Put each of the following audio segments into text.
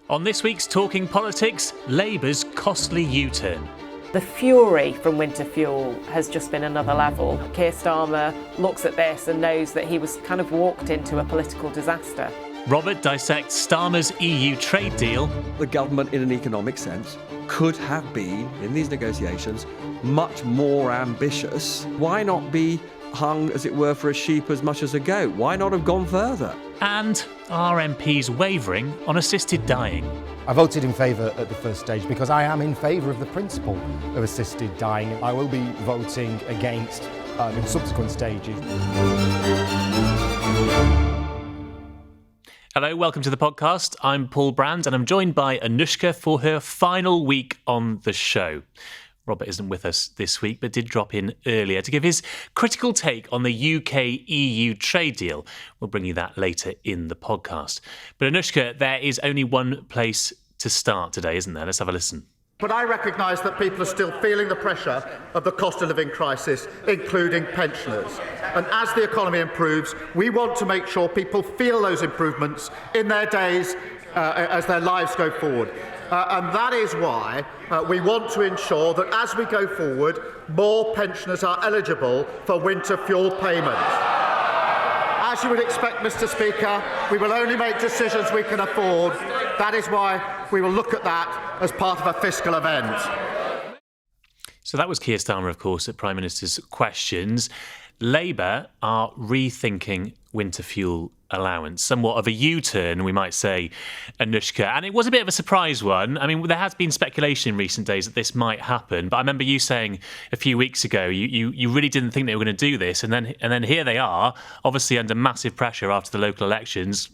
On this week's Talking Politics, Labour's costly U-turn. The fury from winter fuel has just been another level. Keir Starmer looks at this and knows that he was kind of walked into a political disaster. Robert dissects Starmer's EU trade deal. The government, in an economic sense, could have been, in these negotiations, much more ambitious. Why not be hung, as it were, for a sheep as much as a goat? Why not have gone further? And are MPs wavering on assisted dying? I voted in favour at the first stage because I am in favour of the principle of assisted dying. I will be voting against in subsequent stages. Hello, welcome to the podcast. I'm Paul Brand and I'm joined by Anushka for her final week on the show. Robert isn't with us this week, but did drop in earlier to give his critical take on the UK-EU trade deal. We'll bring you that later in the podcast. But Anushka, there is only one place to start today, isn't there? Let's have a listen. But I recognise that people are still feeling the pressure of the cost of living crisis, including pensioners. And as the economy improves, we want to make sure people feel those improvements in their days as their lives go forward. And that is why we want to ensure that as we go forward, more pensioners are eligible for winter fuel payments. As you would expect, Mr. Speaker, we will only make decisions we can afford. That is why we will look at that as part of a fiscal event. So that was Keir Starmer, of course, at Prime Minister's questions. Labour are rethinking winter fuel allowance, somewhat of a U-turn, we might say, Anushka. And it was a bit of a surprise one. I mean, there has been speculation in recent days that this might happen, but I remember you saying a few weeks ago you really didn't think they were going to do this, and then here they are, obviously under massive pressure after the local elections,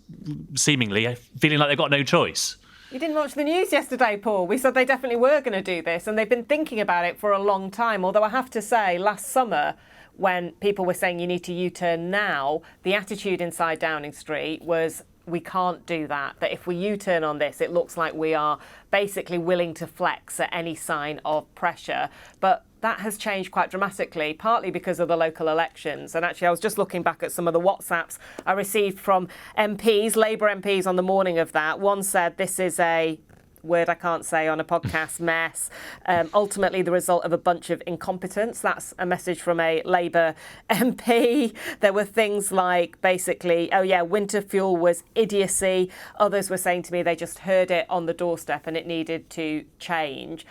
seemingly feeling like they've got no choice. You didn't watch the news yesterday, Paul. We said they definitely were going to do this, and they've been thinking about it for a long time. Although I have to say, last summer, when people were saying you need to U-turn now, the attitude inside Downing Street was we can't do that, that if we U-turn on this, it looks like we are basically willing to flex at any sign of pressure. But that has changed quite dramatically, partly because of the local elections. And actually, I was just looking back at some of the WhatsApps I received from MPs, Labour MPs, on the morning of that. One said, this is a word I can't say on a podcast, mess. Ultimately, the result of a bunch of incompetence. That's a message from a Labour MP. There were things like, basically, oh yeah, winter fuel was idiocy. Others were saying to me they just heard it on the doorstep and it needed to change.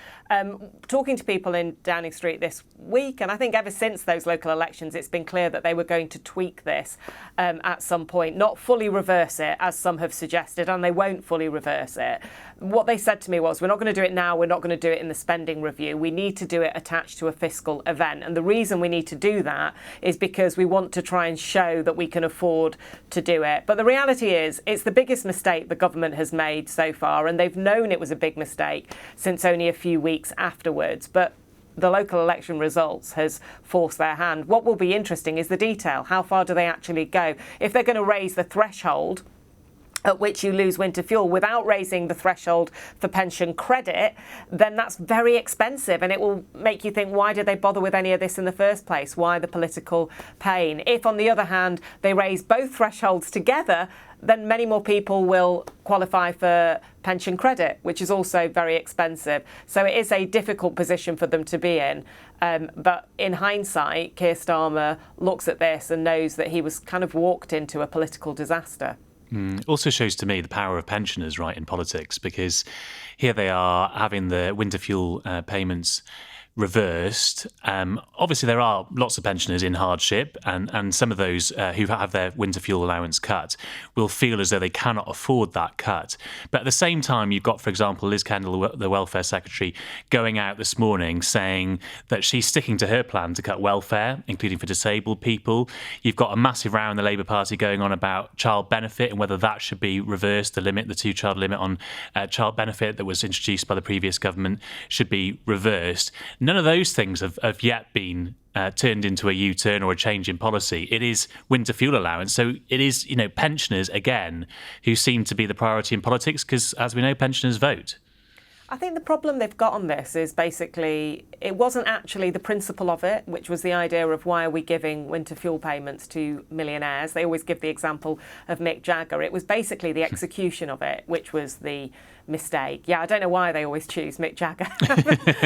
Talking to people in Downing Street this week, and I think ever since those local elections, it's been clear that they were going to tweak this at some point, not fully reverse it, as some have suggested, and they won't fully reverse it. What they said to me was, we're not going to do it now, we're not going to do it in the spending review. We need to do it attached to a fiscal event. And the reason we need to do that is because we want to try and show that we can afford to do it. But the reality is, it's the biggest mistake the government has made so far, and they've known it was a big mistake since only a few weeks afterwards. But the local election results has forced their hand. What will be interesting is the detail. How far do they actually go? If they're going to raise the threshold at which you lose winter fuel without raising the threshold for pension credit, then that's very expensive, and it will make you think, why did they bother with any of this in the first place? Why the political pain? If, on the other hand, they raise both thresholds together, then many more people will qualify for pension credit, which is also very expensive. So it is a difficult position for them to be in. But in hindsight, Keir Starmer looks at this and knows that he was kind of walked into a political disaster. Also shows to me the power of pensioners, right, in politics, because here they are having the winter fuel payments reversed. Obviously, there are lots of pensioners in hardship, and some of those who have their winter fuel allowance cut will feel as though they cannot afford that cut. But at the same time, you've got, for example, Liz Kendall, the Welfare Secretary, going out this morning saying that she's sticking to her plan to cut welfare, including for disabled people. You've got a massive row in the Labour Party going on about child benefit and whether that should be reversed. The two-child limit on child benefit that was introduced by the previous government should be reversed. None of those things have yet been turned into a U-turn or a change in policy. It is winter fuel allowance. So it is, pensioners, again, who seem to be the priority in politics because, as we know, pensioners vote. I think the problem they've got on this is basically it wasn't actually the principle of it, which was the idea of why are we giving winter fuel payments to millionaires. They always give the example of Mick Jagger. It was basically the execution of it, which was the mistake. Yeah, I don't know why they always choose Mick Jagger.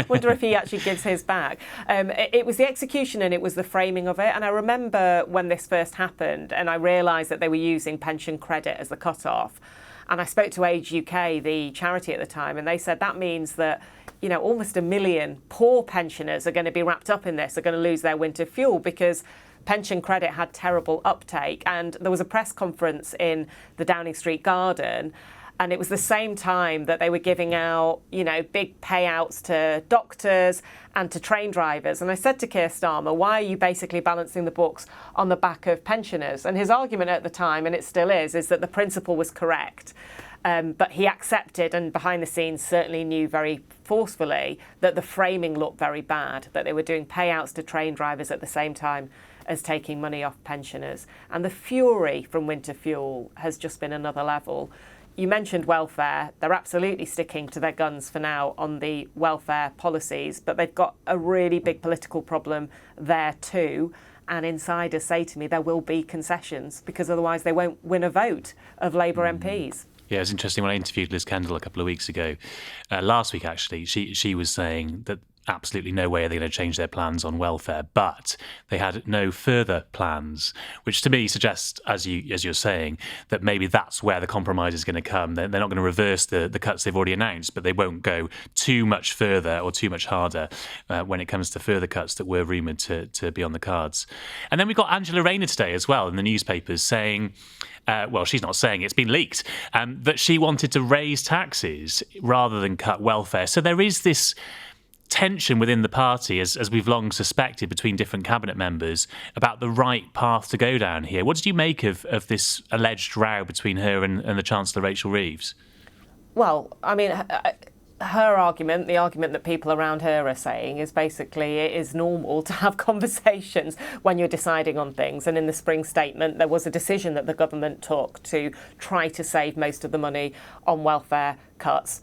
Wonder if he actually gives his back. It was the execution and it was the framing of it. And I remember when this first happened and I realised that they were using pension credit as the cut-off. And I spoke to Age UK, the charity at the time, and they said that means that, you know, almost 1 million poor pensioners are going to be wrapped up in this, are going to lose their winter fuel because pension credit had terrible uptake. And there was a press conference in the Downing Street Garden, and it was the same time that they were giving out, you know, big payouts to doctors and to train drivers. And I said to Keir Starmer, why are you basically balancing the books on the back of pensioners? And his argument at the time, and it still is that the principle was correct. But he accepted and behind the scenes certainly knew very forcefully that the framing looked very bad, that they were doing payouts to train drivers at the same time as taking money off pensioners. And the fury from winter fuel has just been another level. You mentioned welfare. They're absolutely sticking to their guns for now on the welfare policies, but they've got a really big political problem there too. And insiders say to me there will be concessions because otherwise they won't win a vote of Labour MPs. Yeah, it was interesting when I interviewed Liz Kendall a couple of weeks ago, last week actually, she was saying that absolutely no way are they going to change their plans on welfare, but they had no further plans, which to me suggests, as you're saying, that maybe that's where the compromise is going to come. They're not going to reverse the cuts they've already announced, but they won't go too much further or too much harder when it comes to further cuts that were rumoured to be on the cards. And then we've got Angela Rayner today as well in the newspapers saying, well, she's not saying, it's been leaked, that she wanted to raise taxes rather than cut welfare. So there is this tension within the party, as we've long suspected, between different cabinet members about the right path to go down here. What did you make of this alleged row between her and the Chancellor, Rachel Reeves? Well, I mean, her argument, the argument that people around her are saying is basically it is normal to have conversations when you're deciding on things. And in the spring statement, there was a decision that the government took to try to save most of the money on welfare cuts.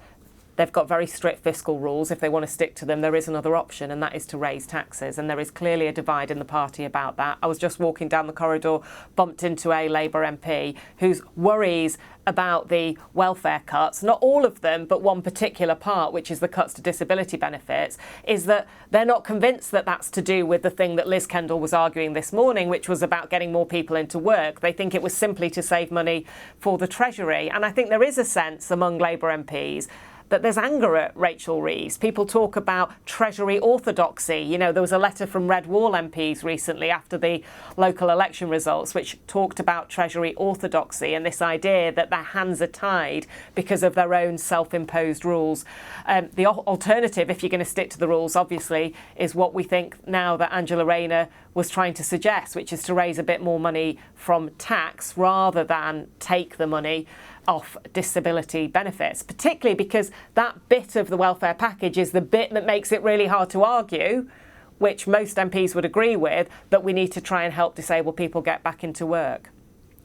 They've got very strict fiscal rules. If they want to stick to them, there is another option, and that is to raise taxes. And there is clearly a divide in the party about that. I was just walking down the corridor, bumped into a Labour MP whose worries about the welfare cuts, not all of them, but one particular part, which is the cuts to disability benefits, is that they're not convinced that that's to do with the thing that Liz Kendall was arguing this morning, which was about getting more people into work. They think it was simply to save money for the Treasury. And I think there is a sense among Labour MPs that there's anger at Rachel Reeves. People talk about Treasury orthodoxy. You know, there was a letter from Red Wall MPs recently after the local election results, which talked about Treasury orthodoxy and this idea that their hands are tied because of their own self-imposed rules. The alternative, if you're going to stick to the rules, obviously, is what we think now that Angela Rayner was trying to suggest, which is to raise a bit more money from tax rather than take the money off disability benefits, particularly because that bit of the welfare package is the bit that makes it really hard to argue, which most MPs would agree with, that we need to try and help disabled people get back into work.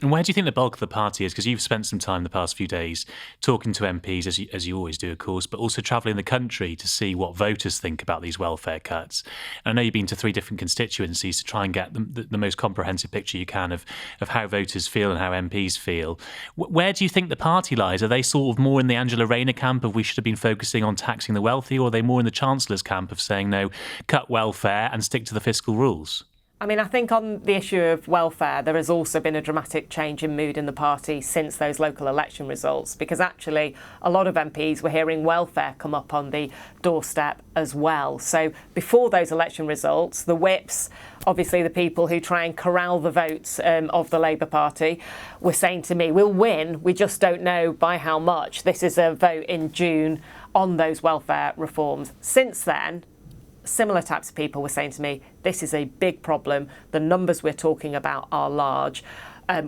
And where do you think the bulk of the party is? Because you've spent some time the past few days talking to MPs, as you always do, of course, but also travelling the country to see what voters think about these welfare cuts. And I know you've been to 3 different constituencies to try and get the most comprehensive picture you can of how voters feel and how MPs feel. Where do you think the party lies? Are they sort of more in the Angela Rayner camp of we should have been focusing on taxing the wealthy, or are they more in the Chancellor's camp of saying, no, cut welfare and stick to the fiscal rules? I mean, I think on the issue of welfare, there has also been a dramatic change in mood in the party since those local election results, because actually a lot of MPs were hearing welfare come up on the doorstep as well. So before those election results, the whips, obviously the people who try and corral the votes of the Labour Party, were saying to me, we'll win, we just don't know by how much. This is a vote in June on those welfare reforms. Since then, similar types of people were saying to me, this is a big problem. The numbers we're talking about are large.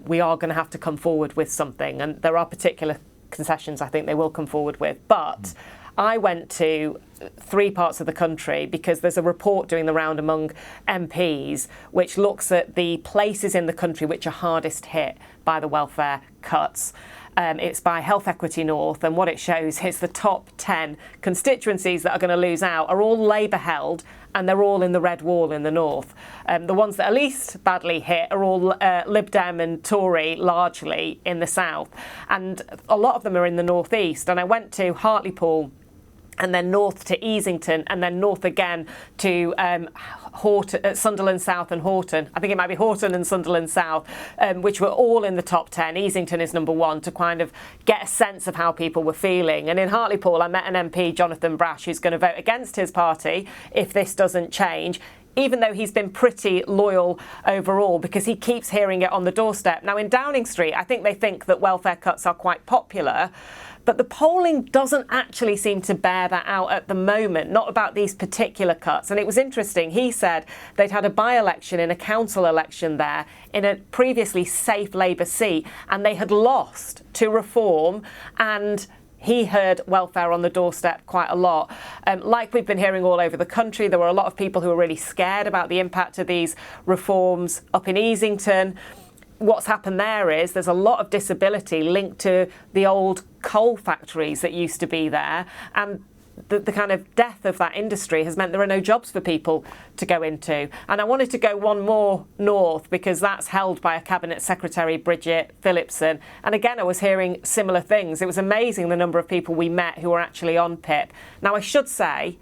We are going to have to come forward with something. And there are particular concessions I think they will come forward with. But I went to 3 parts of the country because there's a report doing the round among MPs which looks at the places in the country which are hardest hit by the welfare cuts. It's by Health Equity North, and what it shows is the top 10 constituencies that are going to lose out are all Labour held, and they're all in the red wall in the north. The ones that are least badly hit are all Lib Dem and Tory, largely in the south. And a lot of them are in the northeast. And I went to Hartlepool, and then north to Easington, and then north again to Sunderland South and Horton. I think it might be Horton and Sunderland South, which were all in the top 10. Easington is number 1, to kind of get a sense of how people were feeling. And in Hartlepool, I met an MP, Jonathan Brash, who's going to vote against his party if this doesn't change, even though he's been pretty loyal overall, because he keeps hearing it on the doorstep. Now, in Downing Street, I think they think that welfare cuts are quite popular, but the polling doesn't actually seem to bear that out at the moment, not about these particular cuts. And it was interesting. He said they'd had a by-election in a council election there in a previously safe Labour seat, and they had lost to Reform, and he heard welfare on the doorstep quite a lot. Like we've been hearing all over the country, there were a lot of people who were really scared about the impact of these reforms up in Easington. What's happened there is there's a lot of disability linked to the old coal factories that used to be there, and the kind of death of that industry has meant there are no jobs for people to go into. And I wanted to go one more north, because that's held by a Cabinet Secretary, Bridget Phillipson. And again, I was hearing similar things. It was amazing the number of people we met who were actually on PIP. Now, I should say,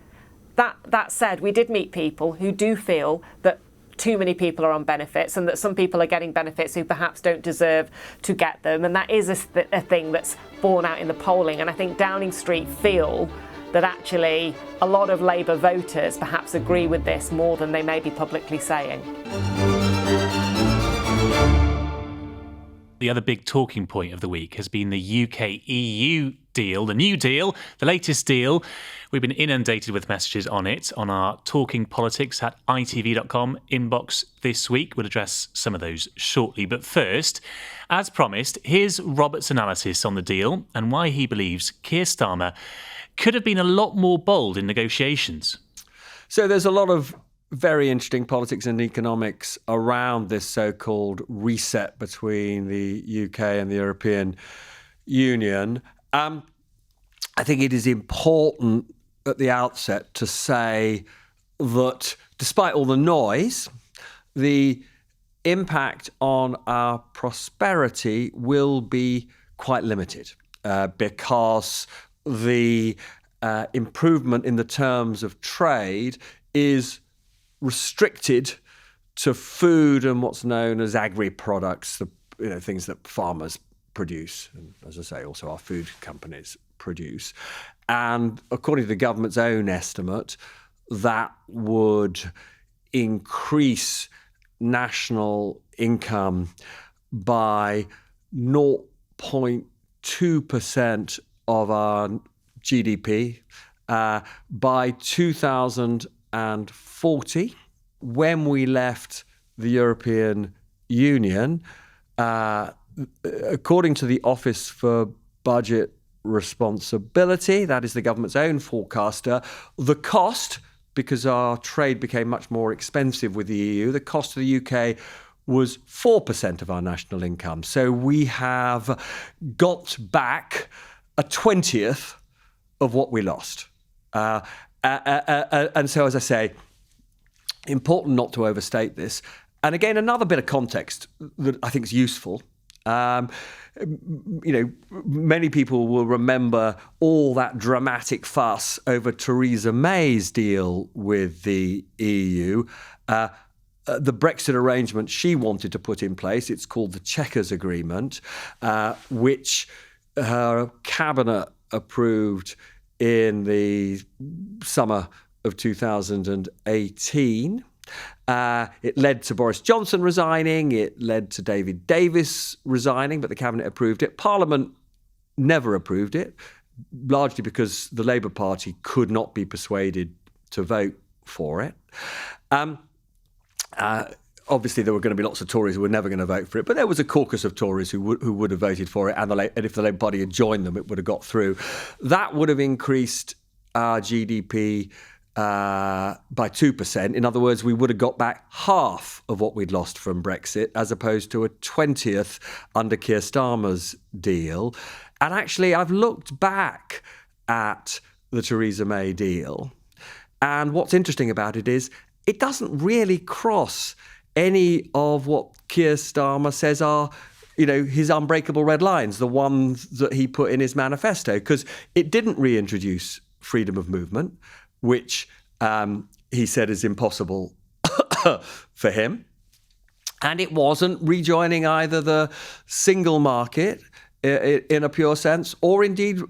that said, we did meet people who do feel that too many people are on benefits, and that some people are getting benefits who perhaps don't deserve to get them. And that is a thing that's borne out in the polling. And I think Downing Street feel that actually a lot of Labour voters perhaps agree with this more than they may be publicly saying. The other big talking point of the week has been the UK-EU deal, the new deal, the latest deal. We've been inundated with messages on it on our Talking Politics at ITV.com inbox this week. We'll address some of those shortly. But first, as promised, here's Robert's analysis on the deal and why he believes Keir Starmer could have been a lot more bold in negotiations. So there's a lot of very interesting politics and economics around this so-called reset between the UK and the European Union. I think it is important at the outset to say that despite all the noise, the impact on our prosperity will be quite limited because the improvement in the terms of trade is restricted to food and what's known as agri-products, the things that farmers produce, and as I say, also our food companies produce. And according to the government's own estimate, that would increase national income by 0.2% of our GDP by 2040. When we left the European Union, according to the Office for Budget Responsibility, that is the government's own forecaster, the cost, because our trade became much more expensive with the EU, the cost of the UK was 4% of our national income. So we have got back a 20th of what we lost. And so, as I say, important not to overstate this. And again, another bit of context that I think is useful. Many people will remember all that dramatic fuss over Theresa May's deal with the EU. The Brexit arrangement she wanted to put in place, it's called the Chequers Agreement, which her cabinet approved in the summer of 2018. It led to Boris Johnson resigning. It led to David Davis resigning, but the cabinet approved it. Parliament never approved it, largely because the Labour Party could not be persuaded to vote for it. Obviously, there were going to be lots of Tories who were never going to vote for it, but there was a caucus of Tories who would have voted for it, and if the Labour Party had joined them, it would have got through. That would have increased our GDP by 2%. In other words, we would have got back half of what we'd lost from Brexit, as opposed to a 20th under Keir Starmer's deal. And actually, I've looked back at the Theresa May deal, and what's interesting about it is it doesn't really cross any of what Keir Starmer says are, his unbreakable red lines, the ones that he put in his manifesto, because it didn't reintroduce freedom of movement, which he said is impossible for him. And it wasn't rejoining either the single market in a pure sense, or indeed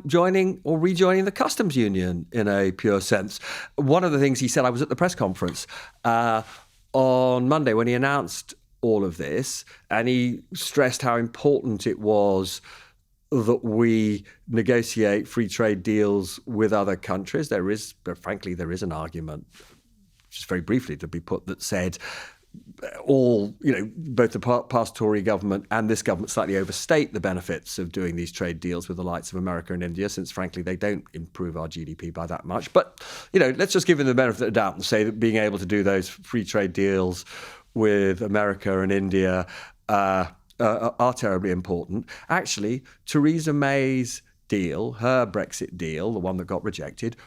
joining or rejoining the customs union in a pure sense. One of the things he said, I was at the press conference on Monday when he announced all of this, and he stressed how important it was that we negotiate free trade deals with other countries. There is an argument, just very briefly to be put, that said both the past Tory government and this government slightly overstate the benefits of doing these trade deals with the likes of America and India, since frankly they don't improve our GDP by that much. But let's just give them the benefit of the doubt and say that being able to do those free trade deals with America and India are terribly important. Actually, Theresa May's deal, her Brexit deal, the one that got rejected,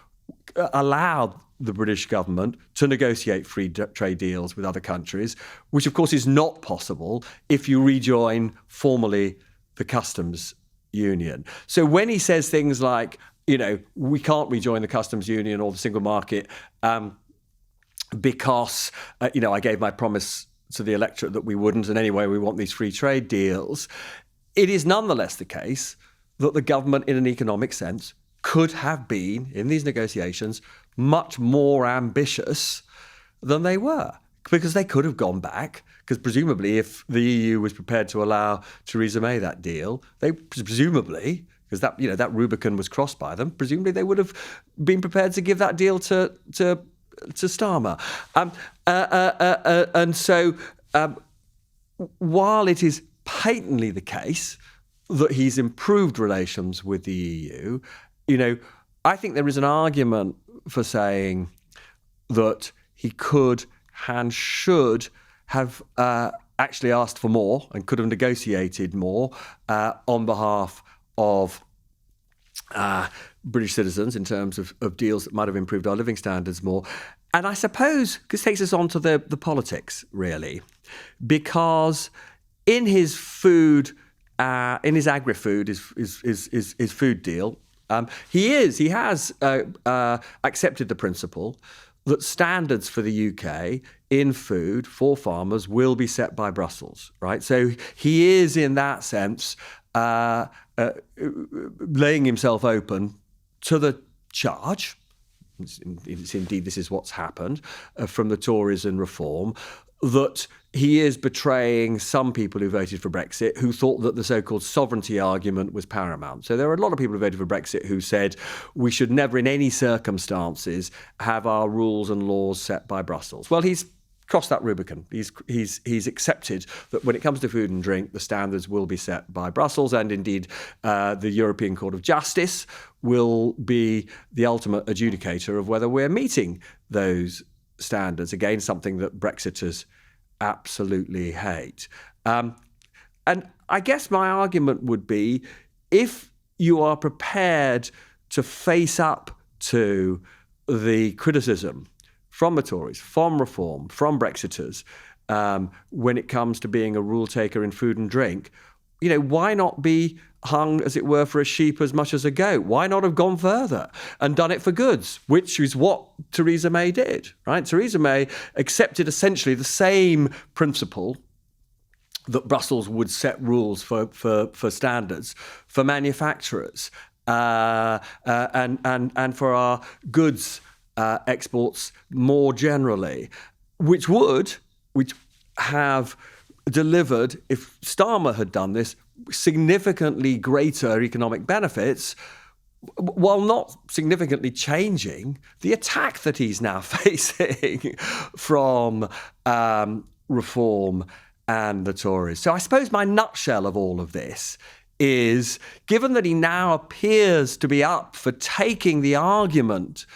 allowed the British government to negotiate free trade deals with other countries, which of course is not possible if you rejoin formally the customs union. So when he says things like, we can't rejoin the customs union or the single market because, I gave my promise to the electorate that we wouldn't, and anyway, we want these free trade deals, it is nonetheless the case that the government, in an economic sense, could have been, in these negotiations, much more ambitious than they were, because they could have gone back, because presumably if the EU was prepared to allow Theresa May that deal, they presumably, because that Rubicon was crossed by them, presumably they would have been prepared to give that deal to Starmer. And so while it is patently the case that he's improved relations with the EU, I think there is an argument for saying that he could and should have actually asked for more and could have negotiated more on behalf of British citizens in terms of deals that might have improved our living standards more. And I suppose this takes us on to the politics, really, because in his food, in his agri-food, his food deal, he has accepted the principle that standards for the UK in food for farmers will be set by Brussels, right? So he is, in that sense, laying himself open to the charge. Indeed, this is what's happened from the Tories and Reform, that he is betraying some people who voted for Brexit, who thought that the so-called sovereignty argument was paramount. So there are a lot of people who voted for Brexit who said we should never in any circumstances have our rules and laws set by Brussels. Well, he's crossed that Rubicon. He's accepted that when it comes to food and drink, the standards will be set by Brussels, and indeed the European Court of Justice will be the ultimate adjudicator of whether we're meeting those standards. Again, something that Brexiters absolutely hate. And I guess my argument would be, if you are prepared to face up to the criticism from the Tories, from Reform, from Brexiters, when it comes to being a rule taker in food and drink, why not be hung, as it were, for a sheep as much as a goat? Why not have gone further and done it for goods, which is what Theresa May did, right? Theresa May accepted essentially the same principle that Brussels would set rules for standards for manufacturers and for our goods exports more generally, which have delivered, if Starmer had done this, significantly greater economic benefits, while not significantly changing the attack that he's now facing from Reform and the Tories. So I suppose my nutshell of all of this is, given that he now appears to be up for taking the argument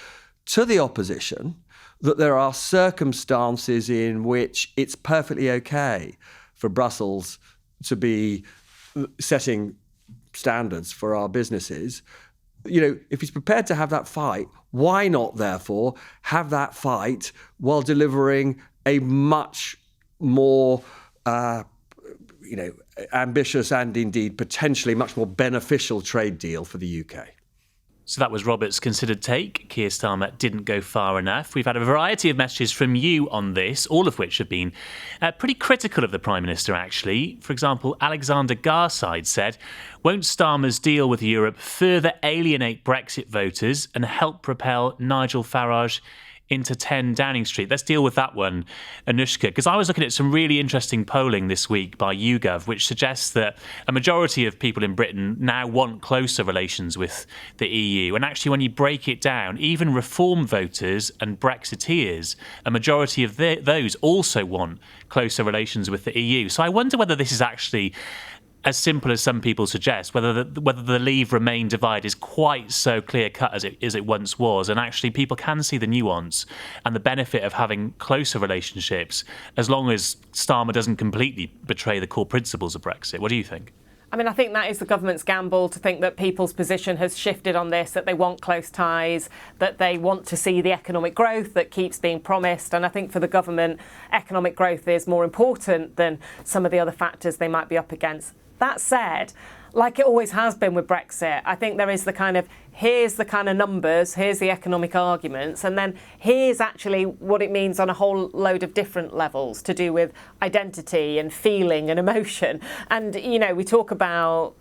to the opposition that there are circumstances in which it's perfectly okay for Brussels to be setting standards for our businesses. If he's prepared to have that fight, why not, therefore, have that fight while delivering a much more, ambitious and indeed potentially much more beneficial trade deal for the UK? So that was Robert's considered take. Keir Starmer didn't go far enough. We've had a variety of messages from you on this, all of which have been pretty critical of the Prime Minister, actually. For example, Alexander Garside said, "Won't Starmer's deal with Europe further alienate Brexit voters and help propel Nigel Farage into 10 Downing Street?" Let's deal with that one, Anushka, because I was looking at some really interesting polling this week by YouGov, which suggests that a majority of people in Britain now want closer relations with the EU. And actually, when you break it down, even Reform voters and Brexiteers, a majority of those also want closer relations with the EU. So I wonder whether this is actually as simple as some people suggest, whether the Leave Remain divide is quite so clear-cut as it once was, and actually people can see the nuance and the benefit of having closer relationships as long as Starmer doesn't completely betray the core principles of Brexit. What do you think? I think that is the government's gamble, to think that people's position has shifted on this, that they want close ties, that they want to see the economic growth that keeps being promised. And I think for the government, economic growth is more important than some of the other factors they might be up against. That said, like it always has been with Brexit, I think there is here's the kind of numbers, here's the economic arguments, and then here's actually what it means on a whole load of different levels to do with identity and feeling and emotion. And, we talk about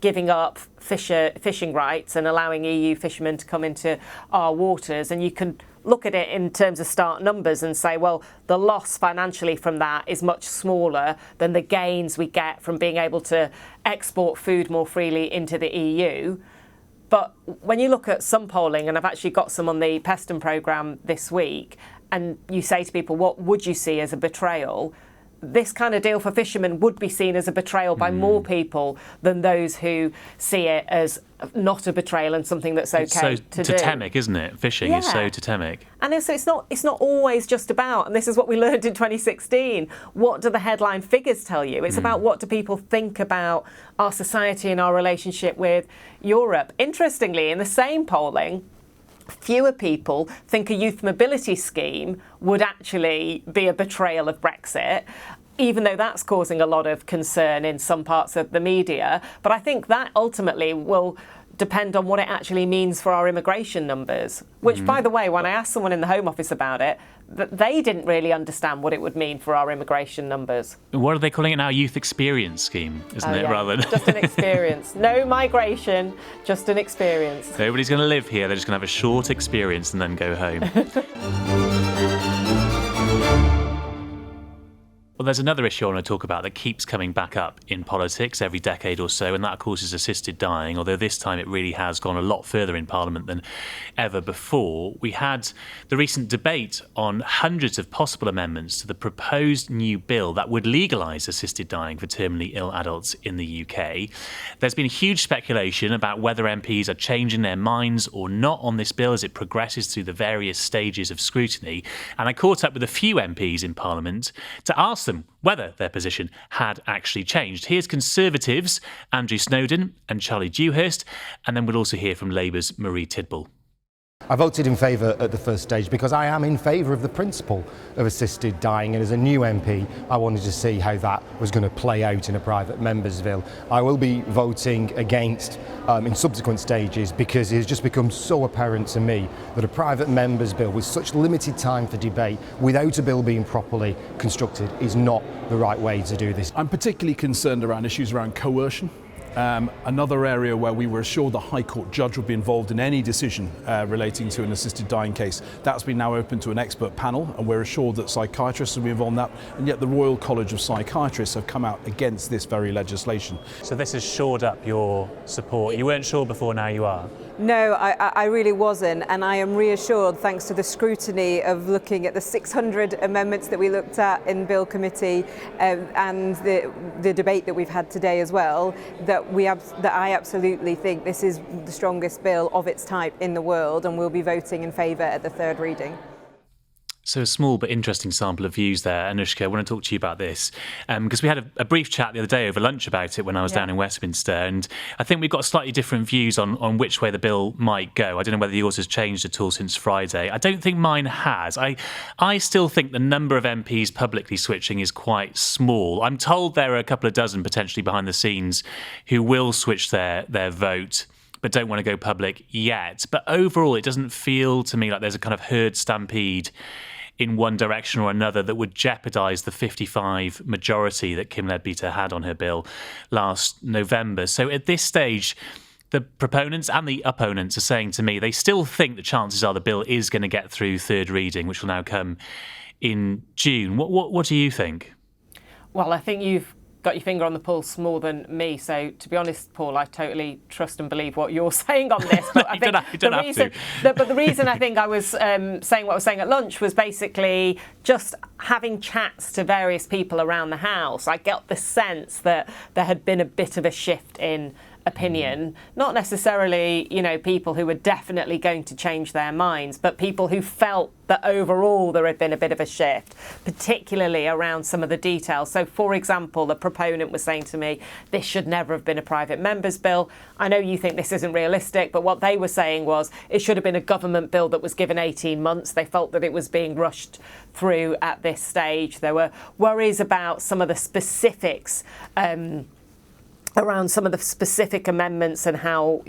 giving up fishing rights and allowing EU fishermen to come into our waters, and you can look at it in terms of start numbers and say, well, the loss financially from that is much smaller than the gains we get from being able to export food more freely into the EU. But when you look at some polling, and I've actually got some on the Peston programme this week, and you say to people, what would you see as a betrayal? This kind of deal for fishermen would be seen as a betrayal by more people than those who see it as not a betrayal and something that's okay to do. It's so totemic, isn't it? Fishing is so totemic. And it's not always just about, and this is what we learned in 2016, what do the headline figures tell you? It's about what do people think about our society and our relationship with Europe. Interestingly, in the same polling, fewer people think a youth mobility scheme would actually be a betrayal of Brexit, even though that's causing a lot of concern in some parts of the media. But I think that ultimately will depend on what it actually means for our immigration numbers, which, by the way, when I asked someone in the Home Office about it, they didn't really understand what it would mean for our immigration numbers. What are they calling it now? Youth experience scheme, isn't it? Yeah. Rather than just an experience. No migration, just an experience. Nobody's going to live here. They're just going to have a short experience and then go home. Well, there's another issue I want to talk about that keeps coming back up in politics every decade or so, and that, of course, is assisted dying, although this time it really has gone a lot further in Parliament than ever before. We had the recent debate on hundreds of possible amendments to the proposed new bill that would legalise assisted dying for terminally ill adults in the UK. There's been huge speculation about whether MPs are changing their minds or not on this bill as it progresses through the various stages of scrutiny, and I caught up with a few MPs in Parliament to ask them whether their position had actually changed. Here's Conservatives' Andrew Snowden and Charlie Dewhurst, and then we'll also hear from Labour's Marie Tidball. I voted in favour at the first stage because I am in favour of the principle of assisted dying, and as a new MP I wanted to see how that was going to play out in a private member's bill. I will be voting against in subsequent stages because it has just become so apparent to me that a private member's bill with such limited time for debate without a bill being properly constructed is not the right way to do this. I'm particularly concerned around issues around coercion. Another area where we were assured the High Court judge would be involved in any decision relating to an assisted dying case. That's been now open to an expert panel, and we're assured that psychiatrists will be involved in that, and yet the Royal College of Psychiatrists have come out against this very legislation. So this has shored up your support. You weren't sure before, now you are. No, I really wasn't, and I am reassured thanks to the scrutiny of looking at the 600 amendments that we looked at in Bill Committee and the debate that we've had today as well, that that I absolutely think this is the strongest bill of its type in the world, and we'll be voting in favour at the third reading. So a small but interesting sample of views there. Anushka, I want to talk to you about this because we had a brief chat the other day over lunch about it when I was down in Westminster, and I think we've got slightly different views on which way the bill might go. I don't know whether yours has changed at all since Friday. I don't think mine has. I still think the number of MPs publicly switching is quite small. I'm told there are a couple of dozen potentially behind the scenes who will switch their vote but don't want to go public yet. But overall, it doesn't feel to me like there's a kind of herd stampede in one direction or another that would jeopardise the 55 majority that Kim Leadbeater had on her bill last November. So at this stage, the proponents and the opponents are saying to me they still think the chances are the bill is going to get through third reading, which will now come in June. What do you think? Well, I think you've got your finger on the pulse more than me. So, to be honest, Paul, I totally trust and believe what you're saying on this. But I think the reason I think I was saying what I was saying at lunch was basically just having chats to various people around the House. I got the sense that there had been a bit of a shift in opinion, not necessarily, people who were definitely going to change their minds, but people who felt that overall there had been a bit of a shift, particularly around some of the details. So, for example, the proponent was saying to me, this should never have been a private member's bill. I know you think this isn't realistic, but what they were saying was it should have been a government bill that was given 18 months. They felt that it was being rushed through at this stage. There were worries about some of the specifics, around some of the specific amendments and how,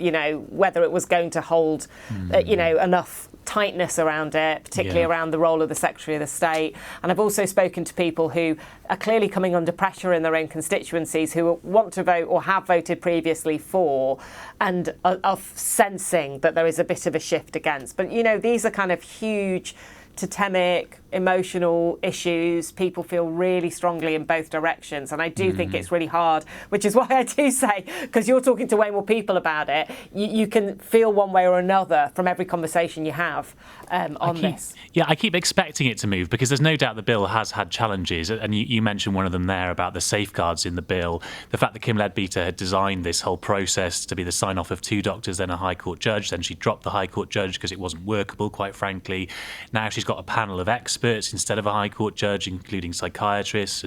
whether it was going to hold, enough tightness around it, particularly around the role of the Secretary of the State. And I've also spoken to people who are clearly coming under pressure in their own constituencies who want to vote or have voted previously for and are sensing that there is a bit of a shift against. But, these are kind of huge totemic, emotional issues. People feel really strongly in both directions. And I do think it's really hard, which is why I do say, because you're talking to way more people about it, you can feel one way or another from every conversation you have on this. Yeah, I keep expecting it to move because there's no doubt the bill has had challenges. And you mentioned one of them there about the safeguards in the bill. The fact that Kim Leadbeater had designed this whole process to be the sign-off of 2 doctors, then a High Court judge. Then she dropped the High Court judge because it wasn't workable, quite frankly. Now she's got a panel of experts instead of a High Court judge, including psychiatrists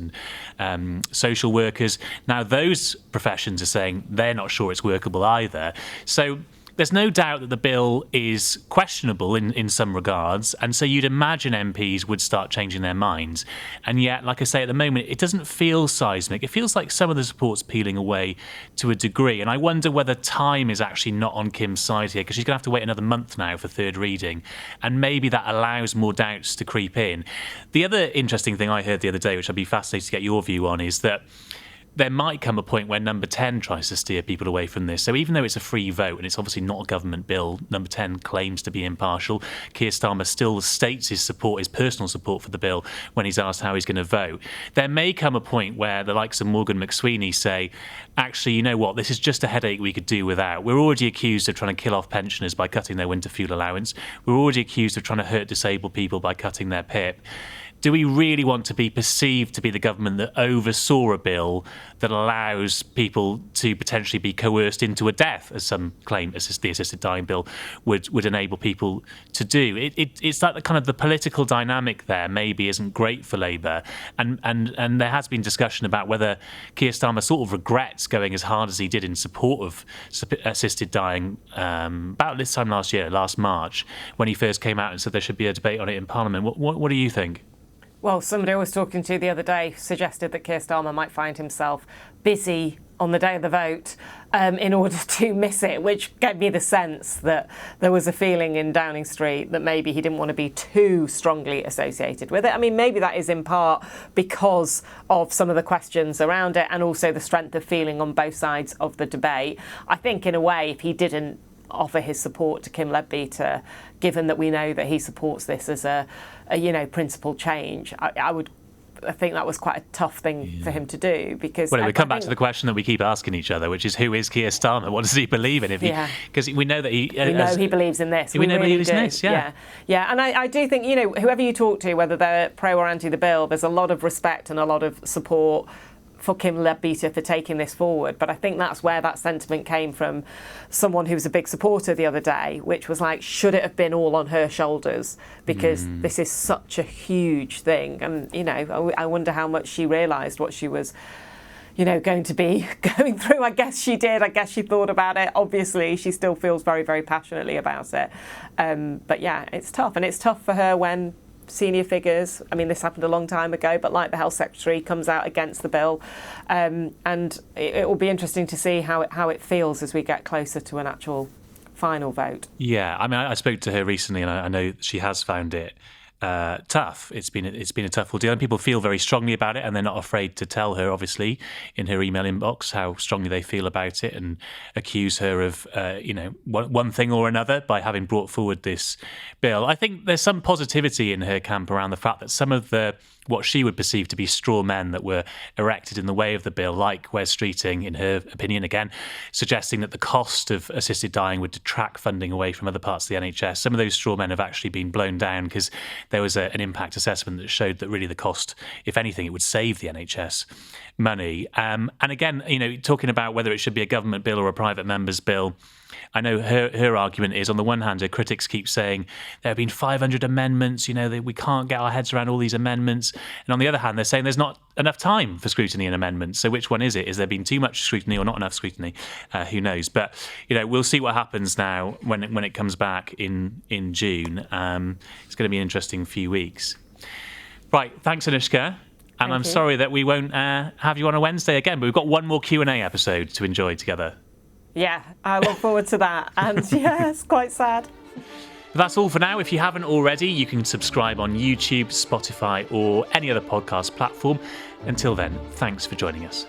and social workers. Now those professions are saying they're not sure it's workable either. So there's no doubt that the bill is questionable in some regards, and so you'd imagine MPs would start changing their minds. And yet, like I say, at the moment, it doesn't feel seismic. It feels like some of the support's peeling away to a degree, and I wonder whether time is actually not on Kim's side here, because she's going to have to wait another month now for third reading, and maybe that allows more doubts to creep in. The other interesting thing I heard the other day, which I'd be fascinated to get your view on, is that there might come a point where Number 10 tries to steer people away from this. So even though it's a free vote and it's obviously not a government bill, Number 10 claims to be impartial. Keir Starmer still states his support, his personal support for the bill when he's asked how he's going to vote. There may come a point where the likes of Morgan McSweeney say, actually, you know what, this is just a headache we could do without. We're already accused of trying to kill off pensioners by cutting their winter fuel allowance. We're already accused of trying to hurt disabled people by cutting their PIP. Do we really want to be perceived to be the government that oversaw a bill that allows people to potentially be coerced into a death, as some claim the assisted dying bill would enable people to do? It's like the kind of the political dynamic there maybe isn't great for Labour. And there has been discussion about whether Keir Starmer sort of regrets going as hard as he did in support of assisted dying about this time last March, when he first came out and said there should be a debate on it in Parliament. What do you think? Well, somebody I was talking to the other day suggested that Keir Starmer might find himself busy on the day of the vote in order to miss it, which gave me the sense that there was a feeling in Downing Street that maybe he didn't want to be too strongly associated with it. I mean, maybe that is in part because of some of the questions around it and also the strength of feeling on both sides of the debate. I think, in a way, if he didn't offer his support to Kim Leadbeater, given that we know that he supports this as a principled change, I think that was quite a tough thing for him to do, because we come back to the question that we keep asking each other, which is, who is Keir Starmer? What does he believe in? Because we know that he believes in this. We know he believes in this. Yeah. And I do think, whoever you talk to, whether they're pro or anti the bill, there's a lot of respect and a lot of support fuck him, Leadbeater, for taking this forward. But I think that's where that sentiment came from someone who was a big supporter the other day, which was like, should it have been all on her shoulders? Because this is such a huge thing. And, you know, I wonder how much she realised what she was, you know, going to be going through. I guess she did. I guess she thought about it. Obviously, she still feels very, very passionately about it. But yeah, it's tough. And it's tough for her when senior figures, I mean, this happened a long time ago, but like the Health Secretary comes out against the bill. And it will be interesting to see how it feels as we get closer to an actual final vote. Yeah, I mean, I spoke to her recently, and I know she has found it tough. It's been a tough ordeal, and people feel very strongly about it, and they're not afraid to tell her, obviously, in her email inbox how strongly they feel about it, and accuse her of one thing or another by having brought forward this bill. I think there's some positivity in her camp around the fact that some of what she would perceive to be straw men that were erected in the way of the bill, like Wes Streeting, in her opinion, again, suggesting that the cost of assisted dying would detract funding away from other parts of the NHS. Some of those straw men have actually been blown down because there was an impact assessment that showed that really the cost, if anything, it would save the NHS money. And again, you know, talking about whether it should be a government bill or a private member's bill, I know her argument is, on the one hand, her critics keep saying there have been 500 amendments, you know, we can't get our heads around all these amendments. And on the other hand, they're saying there's not enough time for scrutiny and amendments. So which one is it? Is there been too much scrutiny or not enough scrutiny? Who knows? But, you know, we'll see what happens now when it comes back in June. It's going to be an interesting few weeks. Right. Thanks, Anushka. And I'm sorry that we won't have you on a Wednesday again, but we've got one more Q&A episode to enjoy together. Yeah, I look forward to that. And yeah, it's quite sad. But that's all for now. If you haven't already, you can subscribe on YouTube, Spotify, or any other podcast platform. Until then, thanks for joining us.